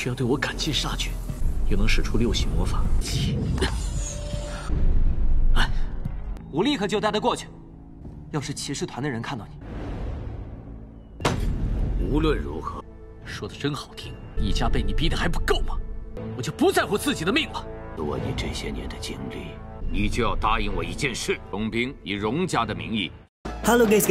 却要对我赶尽杀绝，又能使出六系魔法。我立刻就带他过去。要是骑士团的人看到你，无论如何，说的真好听，一家被你逼得还不够吗？我就不在乎自己的命了。做你这些年的经历，你就要答应我一件事：荣兵以荣家的名义。 Halo guys,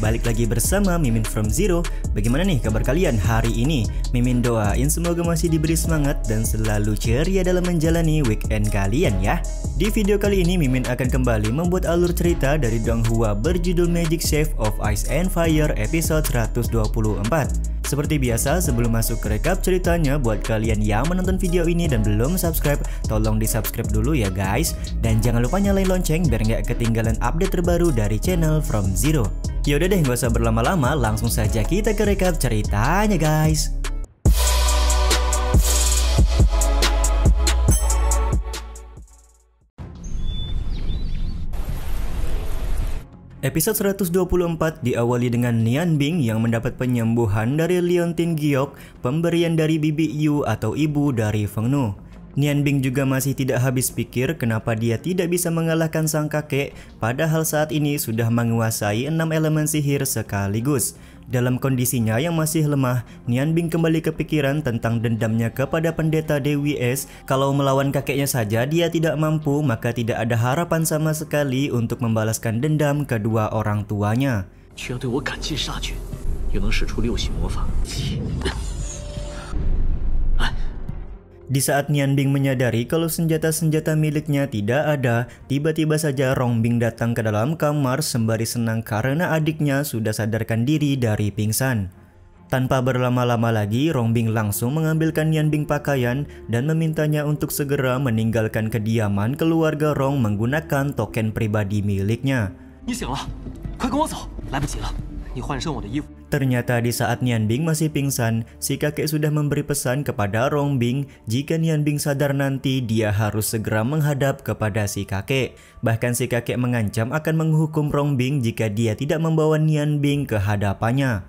balik lagi bersama Mimin from Zero. Bagaimana nih kabar kalian hari ini? Mimin doain semoga masih diberi semangat dan selalu ceria dalam menjalani weekend kalian ya. Di video kali ini Mimin akan kembali membuat alur cerita dari Donghua berjudul Magic Shave of Ice and Fire episode 124. Seperti biasa, sebelum masuk ke rekap ceritanya, buat kalian yang menonton video ini dan belum subscribe, tolong di subscribe dulu ya guys. Dan jangan lupa nyalain lonceng biar nggak ketinggalan update terbaru dari channel From Zero. Yaudah deh, gak usah berlama-lama, langsung saja kita ke rekap ceritanya guys. Episode 124 diawali dengan Nian Bing yang mendapat penyembuhan dari Leontin Giok, pemberian dari Bibi Yu atau ibu dari Feng Nu. Nian Bing juga masih tidak habis pikir kenapa dia tidak bisa mengalahkan sang kakek, padahal saat ini sudah menguasai 6 elemen sihir sekaligus. Dalam kondisinya yang masih lemah, Nian Bing kembali kepikiran tentang dendamnya kepada pendeta Dewi Es. Kalau melawan kakeknya saja dia tidak mampu, maka tidak ada harapan sama sekali untuk membalaskan dendam kedua orang tuanya. Di saat Nian Bing menyadari kalau senjata-senjata miliknya tidak ada, tiba-tiba saja Rong Bing datang ke dalam kamar sembari senang karena adiknya sudah sadarkan diri dari pingsan. Tanpa berlama-lama lagi, Rong Bing langsung mengambilkan Nian Bing pakaian dan memintanya untuk segera meninggalkan kediaman keluarga Rong menggunakan token pribadi miliknya. Ternyata di saat Nian Bing masih pingsan, si kakek sudah memberi pesan kepada Rong Bing jika Nian Bing sadar nanti dia harus segera menghadap kepada si kakek. Bahkan si kakek mengancam akan menghukum Rong Bing jika dia tidak membawa Nian Bing ke hadapannya.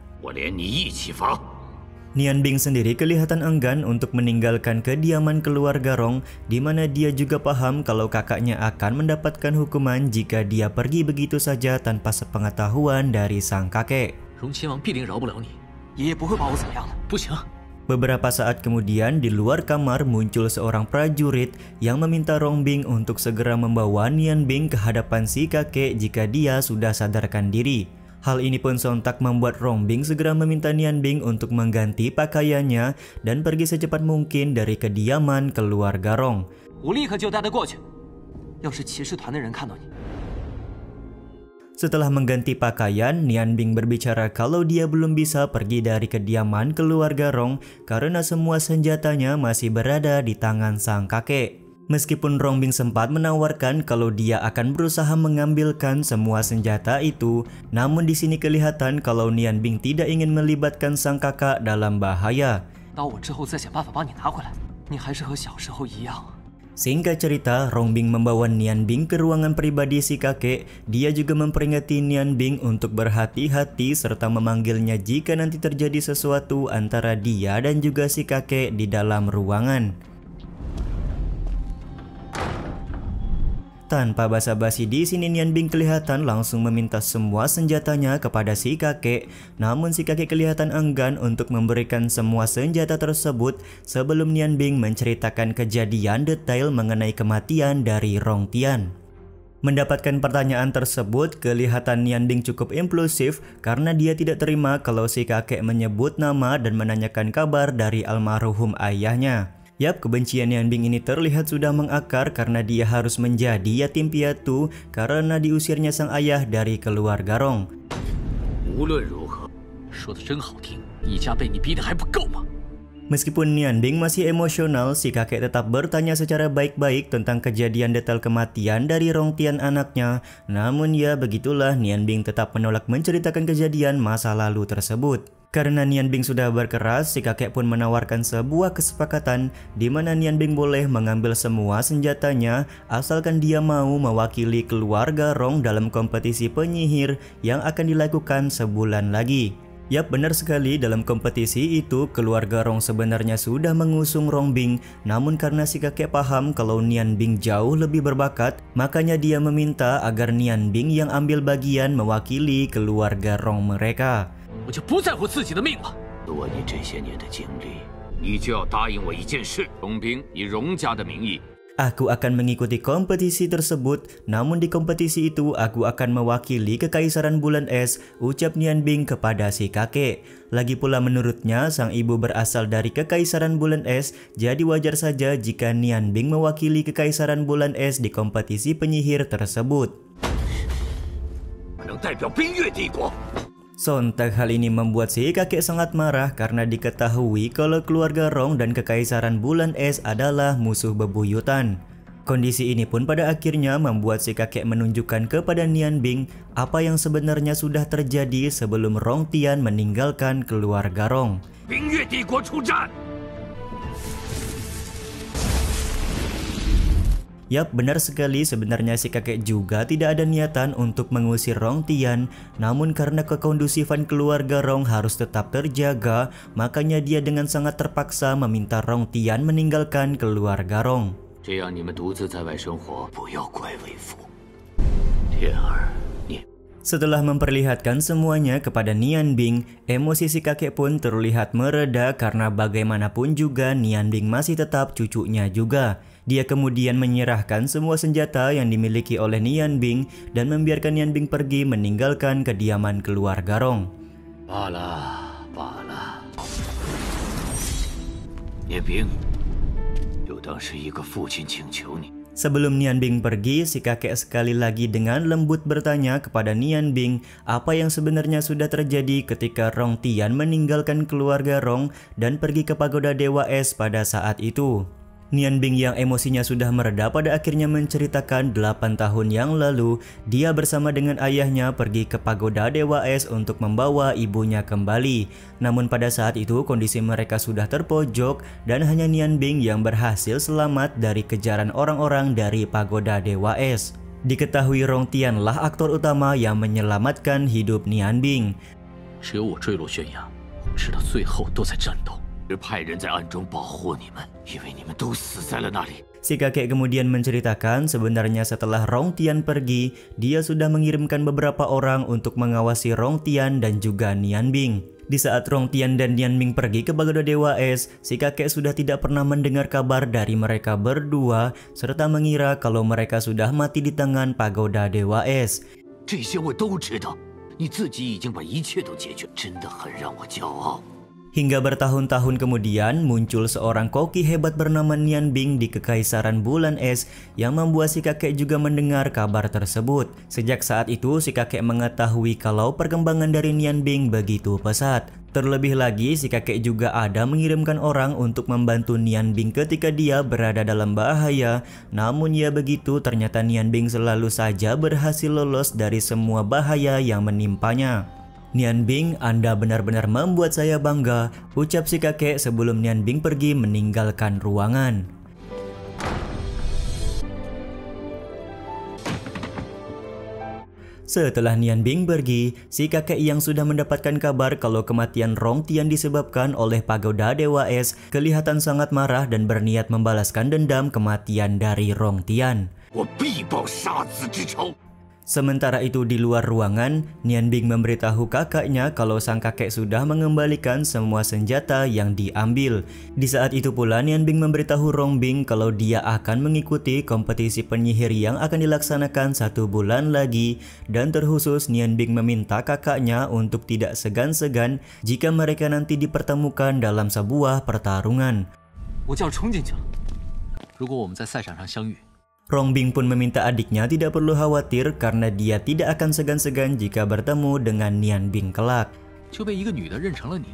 Nian Bing sendiri kelihatan enggan untuk meninggalkan kediaman keluarga Rong, di mana dia juga paham kalau kakaknya akan mendapatkan hukuman jika dia pergi begitu saja tanpa sepengetahuan dari sang kakek. Beberapa saat kemudian di luar kamar muncul seorang prajurit yang meminta Rong Bing untuk segera membawa Nian Bing ke hadapan si kakek jika dia sudah sadarkan diri. Hal ini pun sontak membuat Rong Bing segera meminta Nian Bing untuk mengganti pakaiannya dan pergi secepat mungkin dari kediaman keluarga Rong. Setelah mengganti pakaian, Nian Bing berbicara kalau dia belum bisa pergi dari kediaman keluarga Rong karena semua senjatanya masih berada di tangan sang kakek. Meskipun Rong Bing sempat menawarkan kalau dia akan berusaha mengambilkan semua senjata itu, namun di sini kelihatan kalau Nian Bing tidak ingin melibatkan sang kakak dalam bahaya. Singkat cerita, Rong Bing membawa Nian Bing ke ruangan pribadi si kakek. Dia juga memperingati Nian Bing untuk berhati-hati serta memanggilnya jika nanti terjadi sesuatu antara dia dan juga si kakek di dalam ruangan. Tanpa basa-basi di sini Nian Bing kelihatan langsung meminta semua senjatanya kepada si kakek. Namun si kakek kelihatan enggan untuk memberikan semua senjata tersebut sebelum Nian Bing menceritakan kejadian detail mengenai kematian dari Rong Tian. Mendapatkan pertanyaan tersebut, kelihatan Nian Bing cukup impulsif karena dia tidak terima kalau si kakek menyebut nama dan menanyakan kabar dari almarhum ayahnya. Yap, kebencian Nian Bing ini terlihat sudah mengakar karena dia harus menjadi yatim piatu karena diusirnya sang ayah dari keluarga Rong. Meskipun Nian Bing masih emosional, si kakek tetap bertanya secara baik-baik tentang kejadian detail kematian dari Rong Tian anaknya. Namun ya begitulah, Nian Bing tetap menolak menceritakan kejadian masa lalu tersebut. Karena Nian Bing sudah berkeras, si kakek pun menawarkan sebuah kesepakatan di mana Nian Bing boleh mengambil semua senjatanya asalkan dia mau mewakili keluarga Rong dalam kompetisi penyihir yang akan dilakukan sebulan lagi. Yap, benar sekali, dalam kompetisi itu keluarga Rong sebenarnya sudah mengusung Rong Bing, namun karena si kakek paham kalau Nian Bing jauh lebih berbakat, makanya dia meminta agar Nian Bing yang ambil bagian mewakili keluarga Rong mereka. 我就不在乎自己的命了。 我你这些年的经历，你就要答应我一件事：荣兵以荣家的名义。 Aku akan mengikuti kompetisi tersebut, namun di kompetisi itu aku akan mewakili Kekaisaran Bulan Es, ucap Nian Bing kepada si kakek. Lagi pula menurutnya sang ibu berasal dari Kekaisaran Bulan Es, jadi wajar saja jika Nian Bing mewakili Kekaisaran Bulan Es di kompetisi penyihir tersebut. Sontak hal ini membuat si kakek sangat marah karena diketahui kalau keluarga Rong dan Kekaisaran Bulan Es adalah musuh bebuyutan. Kondisi ini pun pada akhirnya membuat si kakek menunjukkan kepada Nian Bing apa yang sebenarnya sudah terjadi sebelum Rong Tian meninggalkan keluarga Rong. Yap, benar sekali, sebenarnya si kakek juga tidak ada niatan untuk mengusir Rong Tian, namun karena kekondusifan keluarga Rong harus tetap terjaga, makanya dia dengan sangat terpaksa meminta Rong Tian meninggalkan keluarga Rong. Setelah memperlihatkan semuanya kepada Nian Bing, emosi si kakek pun terlihat mereda karena bagaimanapun juga Nian Bing masih tetap cucunya juga. Dia kemudian menyerahkan semua senjata yang dimiliki oleh Nian Bing dan membiarkan Nian Bing pergi meninggalkan kediaman keluarga Rong. Nian Bing, sebelum Nian Bing pergi, si kakek sekali lagi dengan lembut bertanya kepada Nian Bing apa yang sebenarnya sudah terjadi ketika Rong Tian meninggalkan keluarga Rong dan pergi ke pagoda Dewa Es pada saat itu. Nian Bing yang emosinya sudah mereda pada akhirnya menceritakan 8 tahun yang lalu dia bersama dengan ayahnya pergi ke pagoda Dewa Es untuk membawa ibunya kembali. Namun pada saat itu kondisi mereka sudah terpojok dan hanya Nian Bing yang berhasil selamat dari kejaran orang-orang dari pagoda Dewa Es. Diketahui Rong Tian lah aktor utama yang menyelamatkan hidup Nian Bing. 只有我坠落悬崖，直到最后都在战斗。 派人在暗中保护你们，因为你们都死在了那里。 Si kakek kemudian menceritakan sebenarnya setelah Rong Tian pergi, dia sudah mengirimkan beberapa orang untuk mengawasi Rong Tian dan juga Nian Bing. Di saat Rong Tian dan Nian Bing pergi ke pagoda Dewa Es, si kakek sudah tidak pernah mendengar kabar dari mereka berdua, serta mengira kalau mereka sudah mati di tangan pagoda Dewa Es. 这些我都知道，你自己已经把一切都解决，真的很让我骄傲。 Hingga bertahun-tahun kemudian muncul seorang koki hebat bernama Nian Bing di Kekaisaran Bulan Es yang membuat si kakek juga mendengar kabar tersebut. Sejak saat itu si kakek mengetahui kalau perkembangan dari Nian Bing begitu pesat. Terlebih lagi si kakek juga ada mengirimkan orang untuk membantu Nian Bing ketika dia berada dalam bahaya. Namun ya begitu, ternyata Nian Bing selalu saja berhasil lolos dari semua bahaya yang menimpanya. Nian Bing, Anda benar-benar membuat saya bangga, ucap si kakek sebelum Nian Bing pergi meninggalkan ruangan. Setelah Nian Bing pergi, si kakek yang sudah mendapatkan kabar kalau kematian Rong Tian disebabkan oleh pagoda Dewa Es kelihatan sangat marah dan berniat membalaskan dendam kematian dari Rong Tian. Sementara itu di luar ruangan, Nian Bing memberitahu kakaknya kalau sang kakek sudah mengembalikan semua senjata yang diambil. Di saat itu pula Nian Bing memberitahu Rong Bing kalau dia akan mengikuti kompetisi penyihir yang akan dilaksanakan 1 bulan lagi. Dan terkhusus Nian Bing meminta kakaknya untuk tidak segan-segan jika mereka nanti dipertemukan dalam sebuah pertarungan. 我就要冲进去了。如果我们在赛场上相遇。 Rong Bing pun meminta adiknya tidak perlu khawatir karena dia tidak akan segan-segan jika bertemu dengan Nian Bing kelak. 就被一个女的认成了你。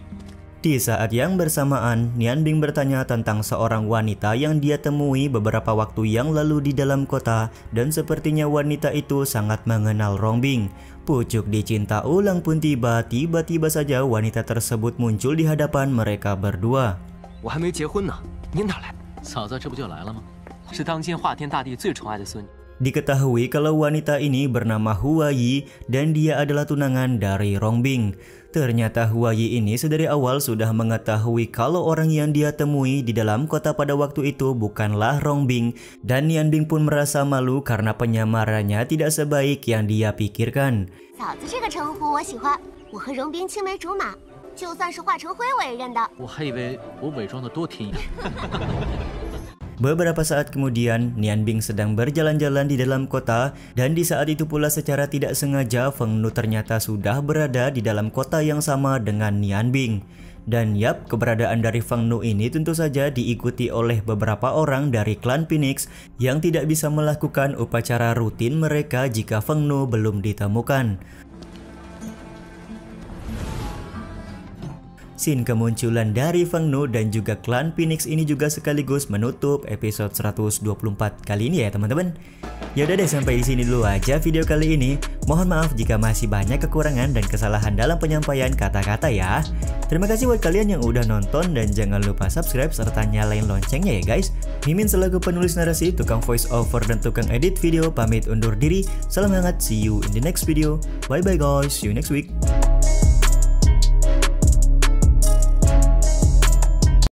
Di saat yang bersamaan, Nian Bing bertanya tentang seorang wanita yang dia temui beberapa waktu yang lalu di dalam kota dan sepertinya wanita itu sangat mengenal Rong Bing. Pucuk dicinta ulang pun tiba-tiba saja wanita tersebut muncul di hadapan mereka berdua. 我还没结婚呢，你哪来？嫂子，这不就来了吗？ 是当今化天大帝最宠爱的孙女。Diketahui kalau wanita ini bernama Hua Yi dan dia adalah tunangan dari Rongbing. Ternyata Hua Yi ini sedari awal sudah mengetahui kalau orang yang dia temui di dalam kota pada waktu itu bukanlah Rongbing, dan Nian Bing pun merasa malu karena penyamarannya tidak sebaik yang dia pikirkan. 嫂子这个称呼我喜欢，我和荣斌青梅竹马，就算是化成灰我也认的。我还以为我伪装的多天眼。 Beberapa saat kemudian, Nian Bing sedang berjalan-jalan di dalam kota, dan di saat itu pula secara tidak sengaja Feng Nu ternyata sudah berada di dalam kota yang sama dengan Nian Bing. Dan yap, keberadaan dari Feng Nu ini tentu saja diikuti oleh beberapa orang dari klan Phoenix yang tidak bisa melakukan upacara rutin mereka jika Feng Nu belum ditemukan. Scene kemunculan dari Feng Nu dan juga klan Phoenix ini juga sekaligus menutup episode 124 kali ini ya teman-teman. Ya udah deh, sampai di sini dulu aja video kali ini. Mohon maaf jika masih banyak kekurangan dan kesalahan dalam penyampaian kata-kata ya. Terima kasih buat kalian yang udah nonton dan jangan lupa subscribe serta nyalain loncengnya ya guys. Mimin selaku penulis narasi, tukang voice over dan tukang edit video pamit undur diri. Salam hangat, see you in the next video. Bye bye guys, see you next week.